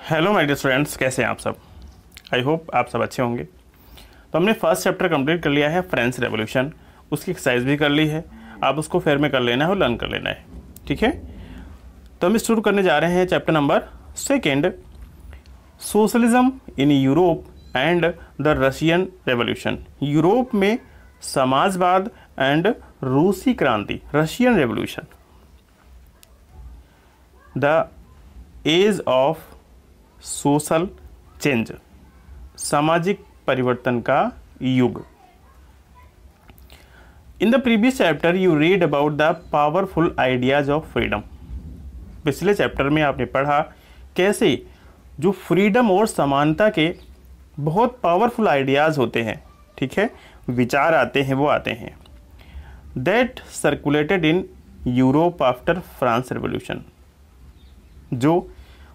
Hello my dear students, कैसे हैं आप सब। आई होप आप सब अच्छे होंगे। तो हमने फर्स्ट चैप्टर कंप्लीट कर लिया है फ्रेंच रेवोल्यूशन, उसकी एक्सरसाइज भी कर ली है। आप उसको फेयर में कर लेना है और लर्न कर लेना है, ठीक है। तो हम शुरू करने जा रहे हैं chapter number 2, socialism in Europe and the Russian revolution. Europe में समाजवाद एंड रूसी क्रांति, Russian revolution. The age of social change, सामाजिक परिवर्तन का युग। In the previous chapter you read about the powerful ideas of freedom. पिछले चैप्टर में आपने पढ़ा कैसे जो फ्रीडम और समानता के बहुत पावरफुल आइडियाज होते हैं, ठीक है, विचार आते हैं, वो आते हैं। That circulated in Europe after France revolution, जो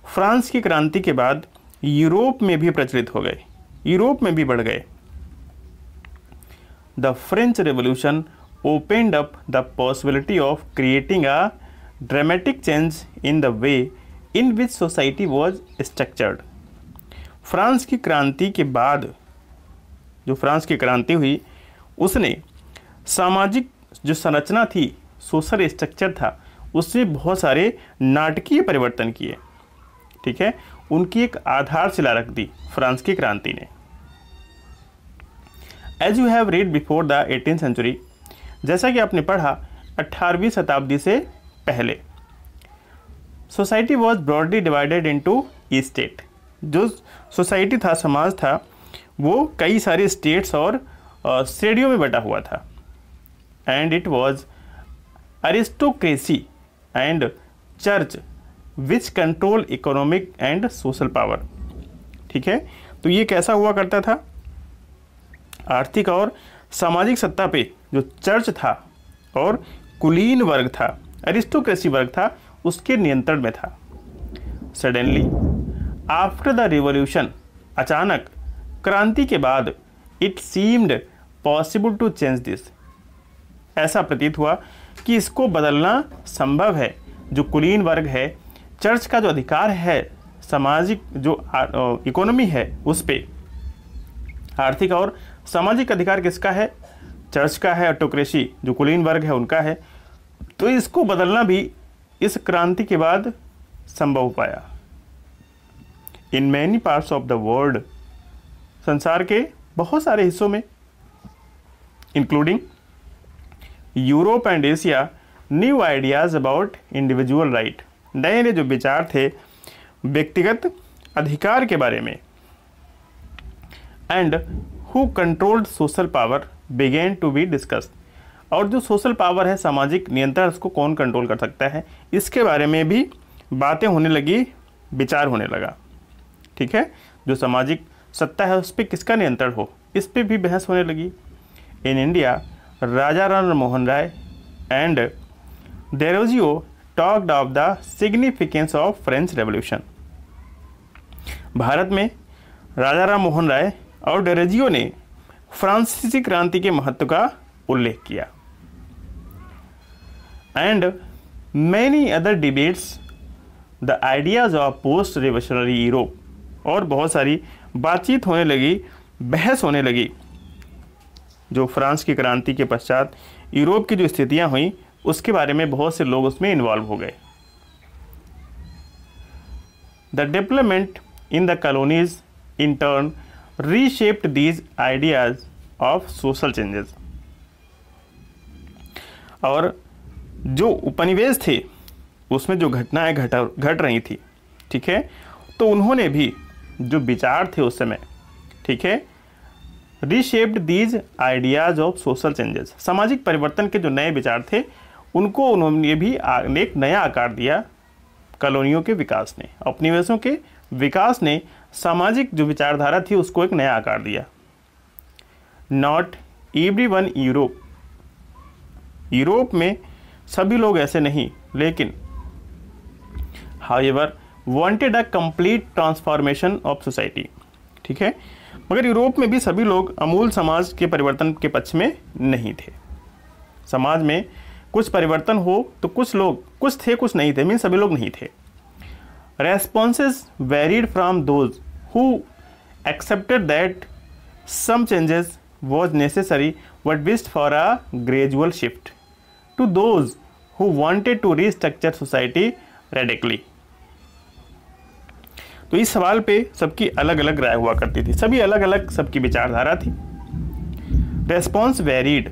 फ्रांस की क्रांति के बाद यूरोप में भी प्रचलित हो गए, यूरोप में भी बढ़ गए। The French revolution opened up the possibility of creating a dramatic change in the way in which society was structured. France की क्रांति के बाद जो फ्रांस की क्रांति हुई, उसने सामाजिक जो संरचना थी, सोशल स्ट्रक्चर था, उसमें बहुत सारे नाटकीय परिवर्तन किए, ठीक है। उनकी एक आधारशिला रख दी फ्रांस की क्रांति ने। As you have read before the 18th century, जैसा कि आपने पढ़ा 18वीं शताब्दी से पहले, society was broadly divided into state. जो सोसाइटी था, समाज था, वो कई सारे स्टेट्स और श्रेणियों में बटा हुआ था। And it was aristocracy and church which control economic and social power, ठीक है। तो ये कैसा हुआ करता था, आर्थिक और सामाजिक सत्ता पे जो चर्च था और कुलीन वर्ग था, अरिस्टोक्रेसी वर्ग था, उसके नियंत्रण में था। सडनली आफ्टर द रिवॉल्यूशन, अचानक क्रांति के बाद, it seemed possible to change this, ऐसा प्रतीत हुआ कि इसको बदलना संभव है। जो कुलीन वर्ग है, चर्च का जो अधिकार है, सामाजिक जो इकोनॉमी है, उस पे आर्थिक और सामाजिक अधिकार किसका है, चर्च का है। ऑटोक्रेसी जो कुलीन वर्ग है उनका है। तो इसको बदलना भी इस क्रांति के बाद संभव हो पाया। In many parts of the world, संसार के बहुत सारे हिस्सों में, including Europe and Asia, new ideas about individual right, नए नए जो विचार थे व्यक्तिगत अधिकार के बारे में। And who controlled social power began to be discussed, और जो सोशल पावर है, सामाजिक नियंत्रण, उसको कौन कंट्रोल कर सकता है, इसके बारे में भी बातें होने लगी, विचार होने लगा, ठीक है। जो सामाजिक सत्ता है उस पर किसका नियंत्रण हो, इस पर भी बहस होने लगी। In India Raja Ram Mohan Roy and Derozio talked of the significance of French revolution. Bharat में राजा राम मोहन राय और डेरोजियो ने फ्रांसीसी क्रांति के महत्व का उल्लेख किया। And many other debates the ideas of post revolutionary Europe, और बहुत सारी बातचीत होने लगी, बहस होने लगी, जो फ्रांस की क्रांति के पश्चात यूरोप की जो स्थितियां हुई उसके बारे में बहुत से लोग उसमें इन्वॉल्व हो गए। The development in the colonies in turn reshaped these ideas of social changes, और जो उपनिवेश थे उसमें जो घटनाएं घट रही थी, ठीक है, तो उन्होंने भी जो विचार थे उस समय, ठीक है, reshaped these ideas of social changes, सामाजिक परिवर्तन के जो नए विचार थे उनको उन्होंने भी एक नया आकार दिया। कॉलोनियों के विकास ने, उपनिवेशों के विकास ने सामाजिक जो विचारधारा थी उसको एक नया आकार दिया। नॉट एवरीवन यूरोप, यूरोप में सभी लोग ऐसे नहीं, लेकिन however wanted a complete transformation of society, ठीक है, मगर यूरोप में भी सभी लोग अमूल समाज के परिवर्तन के पक्ष में नहीं थे। समाज में कुछ परिवर्तन हो तो कुछ लोग, कुछ थे कुछ नहीं थे, मीन सभी लोग नहीं थे। Responses varied from those who accepted that some changes was necessary but wished for a gradual shift to those who wanted to restructure society radically. तो इस सवाल पे सबकी अलग अलग राय हुआ करती थी, सभी अलग अलग सबकी विचारधारा थी. रेस्पॉन्स वेरीड,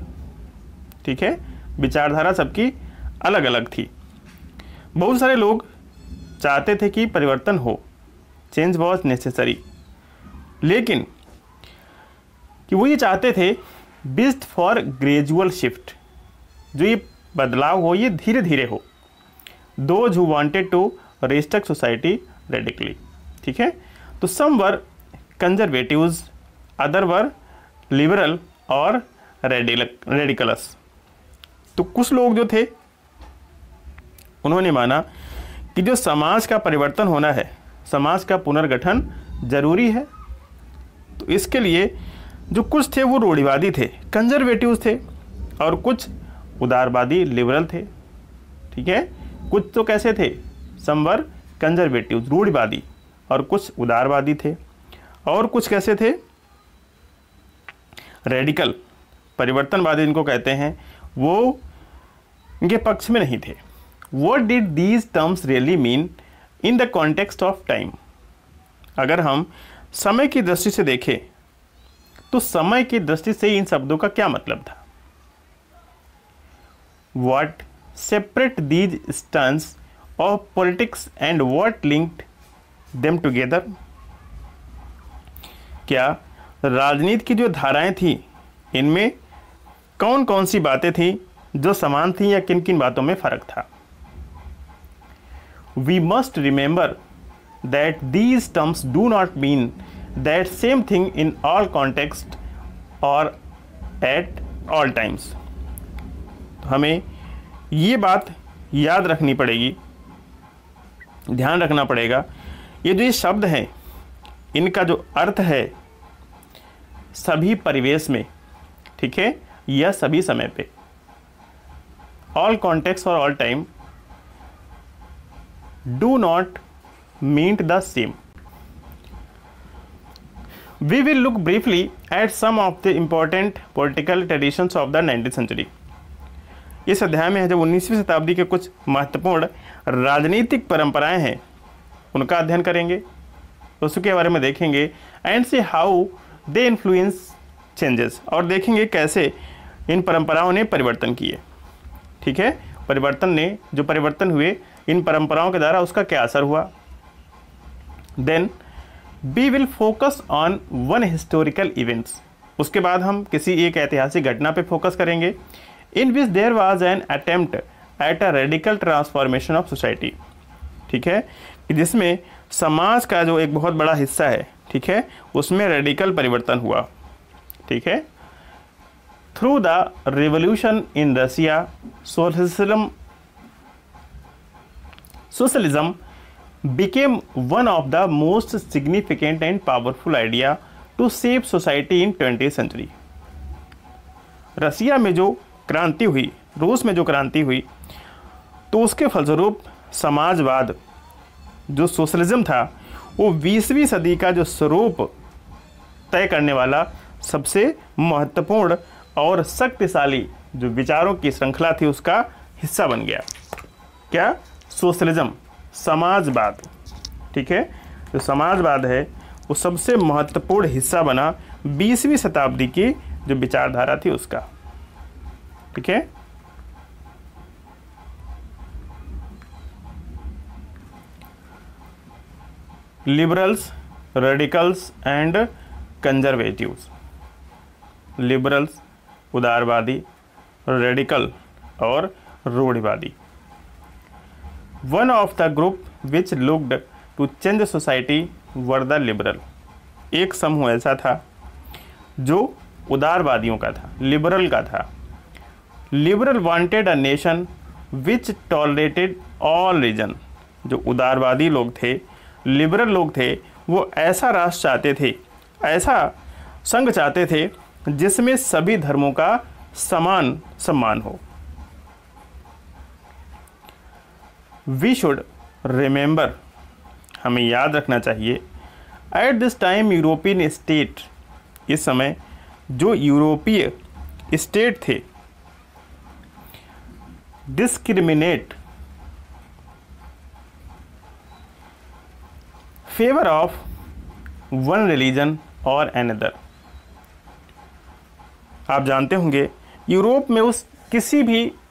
ठीक है, विचारधारा सबकी अलग अलग थी. बहुत सारे लोग चाहते थे कि परिवर्तन हो, चेंज वॉज नेसेसरी, लेकिन कि वो ये चाहते थे विश्ड फॉर ग्रेजुअल शिफ्ट, जो ये बदलाव हो ये धीरे धीरे हो. Those who wanted to restructure society radically, ठीक है. तो some were conservatives, other were liberal और रेडिकलस. तो कुछ लोग जो थे उन्होंने माना कि जो समाज का परिवर्तन होना है, समाज का पुनर्गठन जरूरी है. तो इसके लिए जो कुछ थे वो रूढ़िवादी थे, कंजर्वेटिव्स थे, और कुछ उदारवादी लिबरल थे, ठीक है. कुछ तो कैसे थे, समवर कंजर्वेटिव्स रूढ़िवादी, और कुछ उदारवादी थे, और कुछ कैसे थे, रेडिकल परिवर्तनवादी इनको कहते हैं, वो इनके पक्ष में नहीं थे. What did these terms really mean in the context of time? अगर हम समय की दृष्टि से देखें तो समय की दृष्टि से इन शब्दों का क्या मतलब था. What separate these strands of politics and what linked them together? क्या राजनीति की जो धाराएं थी इनमें कौन कौन सी बातें थी जो समान थी या किन किन बातों में फर्क था. We must remember that these terms do not mean that same thing in all contexts or at all times. तो हमें ये बात याद रखनी पड़ेगी, ध्यान रखना पड़ेगा. ये जो ये शब्द हैं इनका जो अर्थ है सभी परिवेश में, ठीक है, या सभी समय पे, all contexts or all time do not mean the same. We will look briefly at some of the important political traditions of the 19th century. इस अध्याय में जब 19वीं शताब्दी के कुछ महत्वपूर्ण राजनीतिक परंपराएं हैं उनका अध्ययन करेंगे, उसके बारे में देखेंगे, and see how they influence changes, और देखेंगे कैसे इन परंपराओं ने परिवर्तन किए, ठीक है. जो परिवर्तन हुए इन परंपराओं के द्वारा उसका क्या असर हुआ. Then we will focus on one historical events, उसके बाद हम किसी एक ऐतिहासिक घटना पे फोकस करेंगे, in which there was an attempt at a radical transformation of society, ठीक है, जिसमें समाज का जो एक बहुत बड़ा हिस्सा है, ठीक है, उसमें रेडिकल परिवर्तन हुआ, ठीक है. Through the revolution in Russia, socialism became one of the most significant and powerful idea to shape society in 20th century. रसिया में जो क्रांति हुई, रूस में जो क्रांति हुई, तो उसके फलस्वरूप समाजवाद जो सोशलिज्म था वो 20वीं सदी का जो स्वरूप तय करने वाला सबसे महत्वपूर्ण और शक्तिशाली जो विचारों की श्रृंखला थी उसका हिस्सा बन गया. क्या, सोशलिज्म, समाजवाद, ठीक है. जो समाजवाद है वो सबसे महत्वपूर्ण हिस्सा बना 20वीं शताब्दी की जो विचारधारा थी उसका, ठीक है. Liberals, radicals and conservatives. Liberals उदारवादी, रेडिकल और रूढ़िवादी. One of the group which looked to change society were the liberal. एक समूह ऐसा था जो उदारवादियों का था, लिबरल का था. Liberal wanted a nation which tolerated all religion. जो उदारवादी लोग थे, लिबरल लोग थे, वो ऐसा राष्ट्र चाहते थे, ऐसा संघ चाहते थे जिसमें सभी धर्मों का समान सम्मान हो. We should remember हमें याद रखना चाहिए, at this time European state, इस समय जो यूरोपीय स्टेट थे, discriminate favour of one religion और अनदर। आप जानते होंगे यूरोप में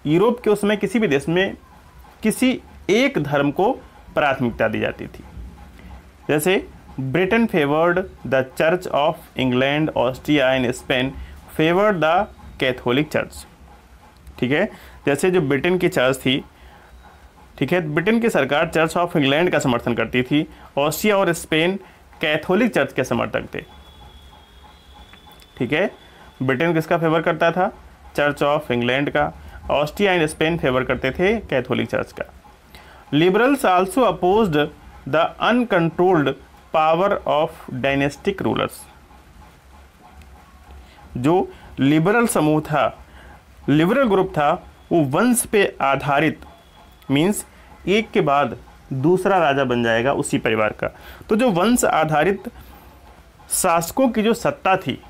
यूरोप के उस समय किसी भी देश में किसी एक धर्म को प्राथमिकता दी जाती थी। जैसे Britain favoured the church of England, Austria and Spain favoured the Catholic church. ठीक है, जैसे जो ब्रिटेन की चर्च थी, ठीक है, ब्रिटेन की सरकार चर्च ऑफ इंग्लैंड का समर्थन करती थी, ऑस्ट्रिया और स्पेन कैथोलिक चर्च के समर्थक थे। ठीक है, ब्रिटेन किसका फेवर करता था? चर्च ऑफ इंग्लैंड का। ऑस्ट्रिया एंड स्पेन फेवर करते थे कैथोलिक चर्च का। Liberals also opposed the uncontrolled power of dynastic rulers. जो लिबरल समूह था, लिबरल ग्रुप था, वो वंश पे आधारित, मीन्स एक के बाद दूसरा राजा बन जाएगा उसी परिवार का। तो जो वंश आधारित शासकों की जो सत्ता थी,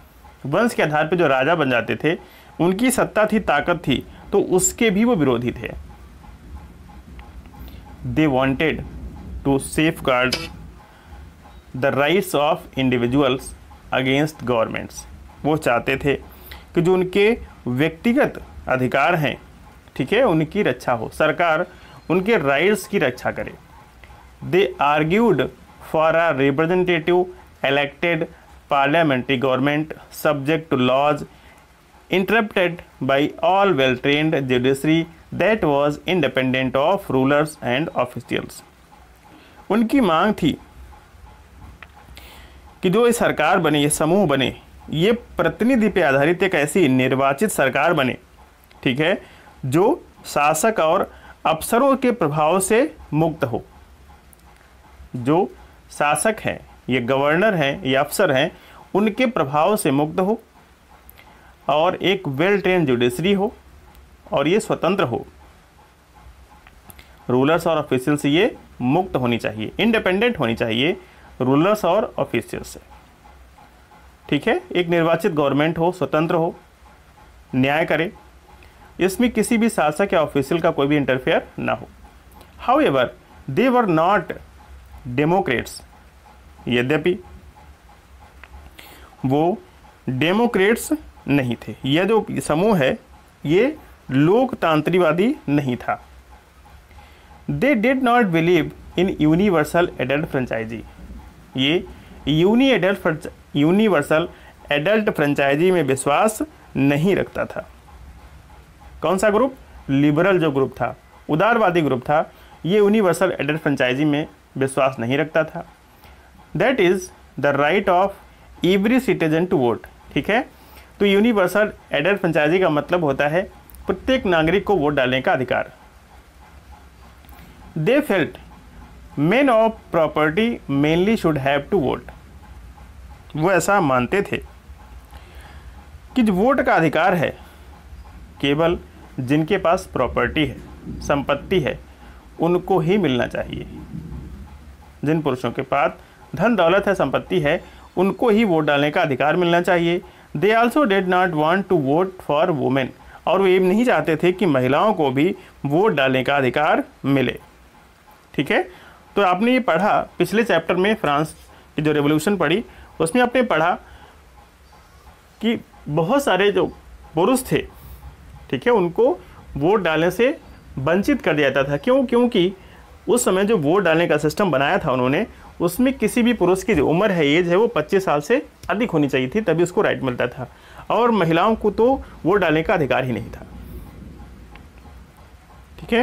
वंश के आधार पे जो राजा बन जाते थे, उनकी सत्ता थी, ताकत थी, तो उसके भी वो विरोधी थे। They wanted to safeguard the rights of individuals against governments. वो चाहते थे कि जो उनके व्यक्तिगत अधिकार हैं, ठीक है, उनकी रक्षा हो, सरकार उनके राइट्स की रक्षा करे। They argued for a representative elected parliamentary government subject to laws interrupted by all well-trained judiciary that was independent of rulers and officials। उनकी मांग थी कि जो ये सरकार बने, ये समूह बने, ये प्रतिनिधि पे आधारित एक ऐसी निर्वाचित सरकार बने, ठीक है, जो शासक और अफसरों के प्रभाव से मुक्त हो। जो शासक हैं, ये गवर्नर हैं, ये अफसर हैं, उनके प्रभाव से मुक्त हो, और एक वेल ट्रेन जुडिशरी हो, और ये स्वतंत्र हो। रूलर्स और ऑफिशियल से ये मुक्त होनी चाहिए, इंडिपेंडेंट होनी चाहिए रूलर्स और ऑफिशियल से। ठीक है, एक निर्वाचित गवर्नमेंट हो, स्वतंत्र हो, न्याय करे, इसमें किसी भी शासक या ऑफिशियल का कोई भी इंटरफेयर ना हो। However they were not Democrats. यद्यपि वो डेमोक्रेट्स नहीं थे, यह जो समूह है ये लोकतांत्रिकवादी नहीं था। They did not believe in universal adult franchise. ये यूनिवर्सल एडल्ट फ्रेंचाइजी में विश्वास नहीं रखता था। कौन सा ग्रुप? लिबरल जो ग्रुप था, उदारवादी ग्रुप था, ये यूनिवर्सल एडल्ट फ्रेंचाइजी में विश्वास नहीं रखता था। That is the right of every citizen to vote. ठीक है, तो यूनिवर्सल एडल्ट फ्रेंचाइजी का मतलब होता है प्रत्येक नागरिक को वोट डालने का अधिकार। They felt men of property mainly should have to vote. वो ऐसा मानते थे कि जो वोट का अधिकार है केवल जिनके पास प्रॉपर्टी है, संपत्ति है, उनको ही मिलना चाहिए। जिन पुरुषों के पास धन दौलत है, संपत्ति है, उनको ही वोट डालने का अधिकार मिलना चाहिए। They also did not want to vote for women. और वो ये नहीं चाहते थे कि महिलाओं को भी वोट डालने का अधिकार मिले। ठीक है, तो आपने ये पढ़ा पिछले चैप्टर में, फ्रांस की जो रेवोल्यूशन पढ़ी, उसमें आपने पढ़ा कि बहुत सारे जो पुरुष थे, ठीक है, उनको वोट डालने से वंचित कर दिया जाता था। क्यों? क्योंकि उस समय जो वोट डालने का सिस्टम बनाया था उन्होंने, उसमें किसी भी पुरुष की जो उम्र है, एज है, वो 25 साल से अधिक होनी चाहिए थी, तभी उसको राइट मिलता था, और महिलाओं को तो वोट डालने का अधिकार ही नहीं था। ठीक है,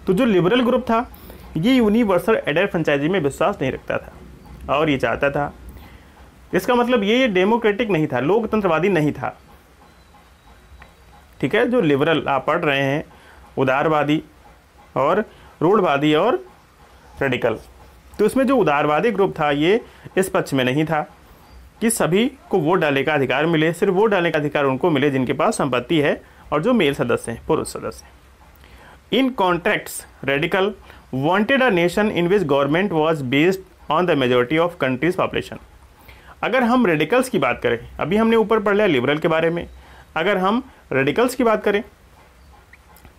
तो जो लिबरल ग्रुप था ये यूनिवर्सल एडल्ट फ्रेंचाइजी में विश्वास नहीं रखता था, और ये चाहता था, इसका मतलब ये डेमोक्रेटिक नहीं था, लोकतंत्रवादी नहीं था। ठीक है, जो लिबरल आप पढ़ रहे हैं, उदारवादी और रूढ़वादी और रेडिकल, तो इसमें जो उदारवादी ग्रुप था ये इस पक्ष में नहीं था कि सभी को वोट डालने का अधिकार मिले। सिर्फ वोट डालने का अधिकार उनको मिले जिनके पास संपत्ति है और जो मेल सदस्य हैं, पुरुष सदस्य। In contrast radical wanted a nation in which government was based on the majority of country's population। अगर हम रेडिकल्स की बात करें, अभी हमने ऊपर पढ़ लिया लिबरल के बारे में, अगर हम रेडिकल्स की बात करें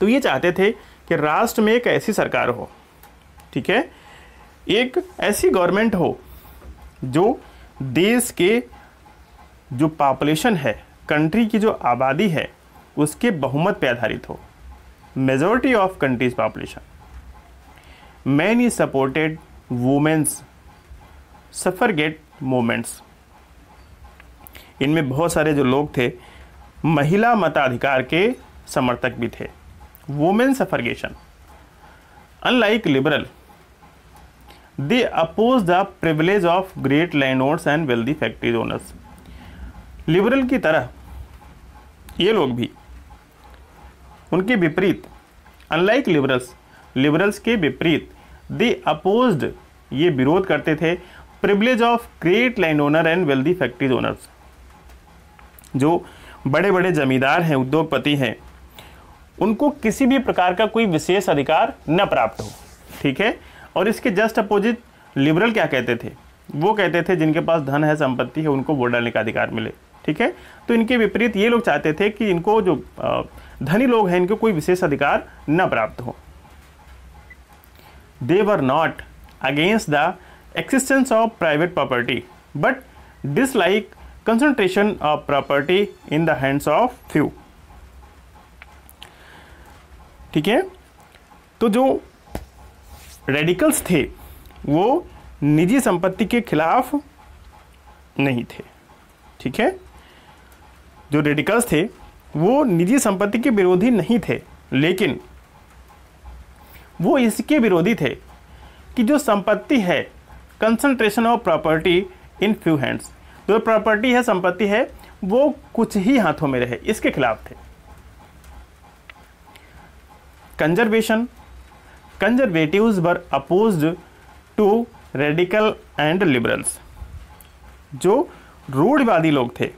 तो ये चाहते थे कि राष्ट्र में एक ऐसी सरकार हो, ठीक है, एक ऐसी गवर्नमेंट हो जो देश के जो पॉपुलेशन है, कंट्री की जो आबादी है, उसके बहुमत पे आधारित हो, majority of countries population. Many supported women's suffragette movements. इनमें बहुत सारे जो लोग थे महिला मताधिकार के समर्थक भी थे, women suffrage. Unlike liberal, they oppose the privilege of great land owners and wealthy factory owners. Liberal की तरह ये लोग भी, उनके विपरीत, अनलाइक लिबरल्स के विपरीत, दे अपोज्ड, ये विरोध करते थे, privilege of great land owner and wealthy factories owners. जो बड़े बड़े जमींदार हैं, उद्योगपति हैं, उनको किसी भी प्रकार का कोई विशेष अधिकार न प्राप्त हो, ठीक है। और इसके जस्ट अपोजिट लिबरल क्या कहते थे, वो कहते थे जिनके पास धन है, संपत्ति है, उनको वोट डालने का अधिकार मिले, ठीक है। तो इनके विपरीत ये लोग चाहते थे कि इनको जो धनी लोग हैं, इनको कोई विशेष अधिकार न प्राप्त हो। They were not against the existence of private property but dislike concentration of property in the hands of few, ठीक है। तो जो रेडिकल्स थे वो निजी संपत्ति के खिलाफ नहीं थे, ठीक है। जो रेडिकल्स थे वो निजी संपत्ति के विरोधी नहीं थे, लेकिन वो इसके विरोधी थे कि जो संपत्ति है, concentration of property in few hands, जो प्रॉपर्टी है, संपत्ति है, वो कुछ ही हाथों में रहे, इसके खिलाफ थे। Conservation, conservatives were opposed to radical and liberals. जो रूढ़िवादी लोग थे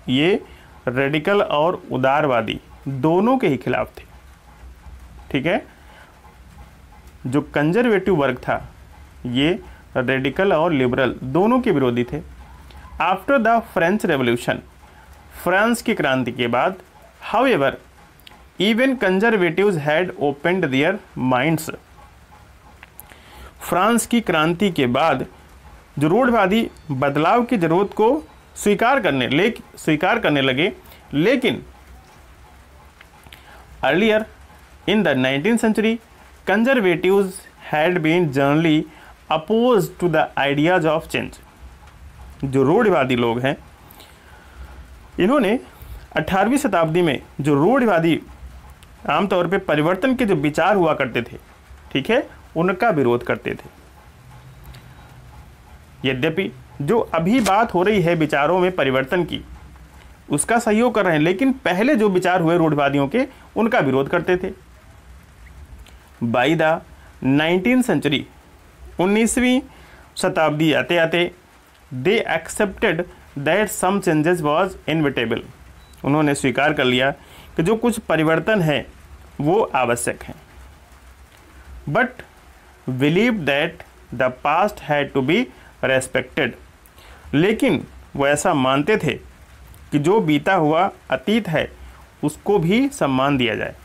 ये रेडिकल और उदारवादी दोनों के ही खिलाफ थे, ठीक है। जो कंजर्वेटिव वर्ग था ये रेडिकल और लिबरल दोनों के विरोधी थे। After the French revolution, France की क्रांति के बाद, however even conservatives had opened their minds. France की क्रांति के बाद जो रूढ़िवादी बदलाव की जरूरत को स्वीकार करने लगे, लेकिन earlier in the 19th century conservatives had been generally opposed to the ideas of change। जो रूढ़िवादी लोग हैं, इन्होंने 18वीं शताब्दी में जो रूढ़िवादी आमतौर पे परिवर्तन के जो विचार हुआ करते थे, ठीक है, उनका विरोध करते थे। यद्यपि जो अभी बात हो रही है विचारों में परिवर्तन की, उसका सहयोग कर रहे हैं, लेकिन पहले जो विचार हुए रूढ़िवादियों के, उनका विरोध करते थे। बाई द 19th century, 19वीं शताब्दी आते आते, they accepted that some changes was inevitable. उन्होंने स्वीकार कर लिया कि जो कुछ परिवर्तन है वो आवश्यक है, but believe that the past had to be respected. लेकिन वो ऐसा मानते थे कि जो बीता हुआ अतीत है उसको भी सम्मान दिया जाए।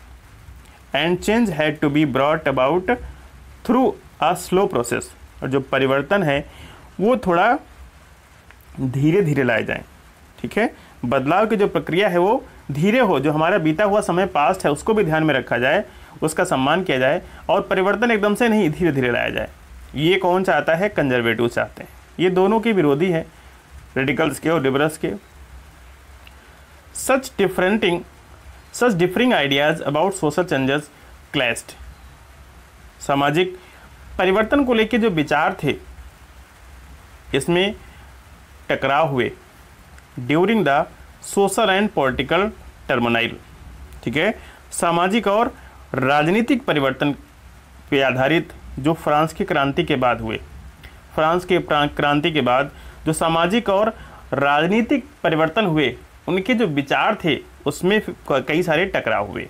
And change had to be brought about through a slow process. और जो परिवर्तन है वो थोड़ा धीरे धीरे लाए जाएं, ठीक है। बदलाव की जो प्रक्रिया है वो धीरे हो, जो हमारा बीता हुआ समय पास्ट है उसको भी ध्यान में रखा जाए, उसका सम्मान किया जाए, और परिवर्तन एकदम से नहीं, धीरे धीरे लाया जाए। ये कौन चाहता है? कंजर्वेटिव चाहते हैं। ये दोनों के विरोधी हैं, रेडिकल्स के और लिबरल्स के। Such differing ideas about social changes clashed. सामाजिक परिवर्तन को लेकर जो विचार थे इसमें टकराव हुए during the social and political turmoil, ठीक है। सामाजिक और राजनीतिक परिवर्तन पे आधारित जो फ्रांस की क्रांति के बाद हुए, फ्रांस के क्रांति के बाद जो सामाजिक और राजनीतिक परिवर्तन हुए, उनके जो विचार थे उसमें कई सारे टकराव हुए।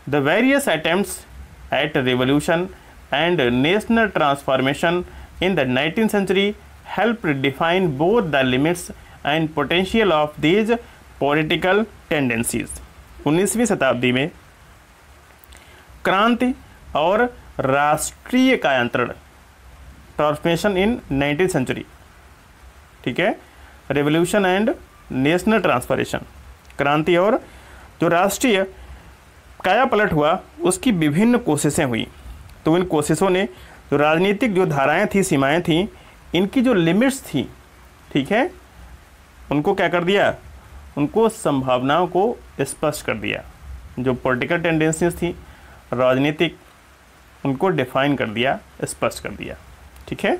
The various attempts at revolution and national transformation in the 19th century helped define both the limits and potential of these political tendencies. 19वीं शताब्दी में क्रांति और राष्ट्रीय कायांतरण, ट्रांसफॉर्मेशन इन 19th सेंचुरी, ठीक है, रेवोल्यूशन एंड नेशनल ट्रांसफॉर्मेशन, क्रांति और जो राष्ट्रीय काया पलट हुआ उसकी विभिन्न कोशिशें हुई। तो इन कोशिशों ने जो राजनीतिक जो धाराएं थी, सीमाएं थी, इनकी जो लिमिट्स थी, ठीक है, उनको क्या कर दिया, उनको संभावनाओं को स्पष्ट कर दिया। जो पॉलिटिकल टेंडेंसीज थी राजनीतिक, उनको डिफाइन कर दिया, स्पष्ट कर दिया, ठीक है।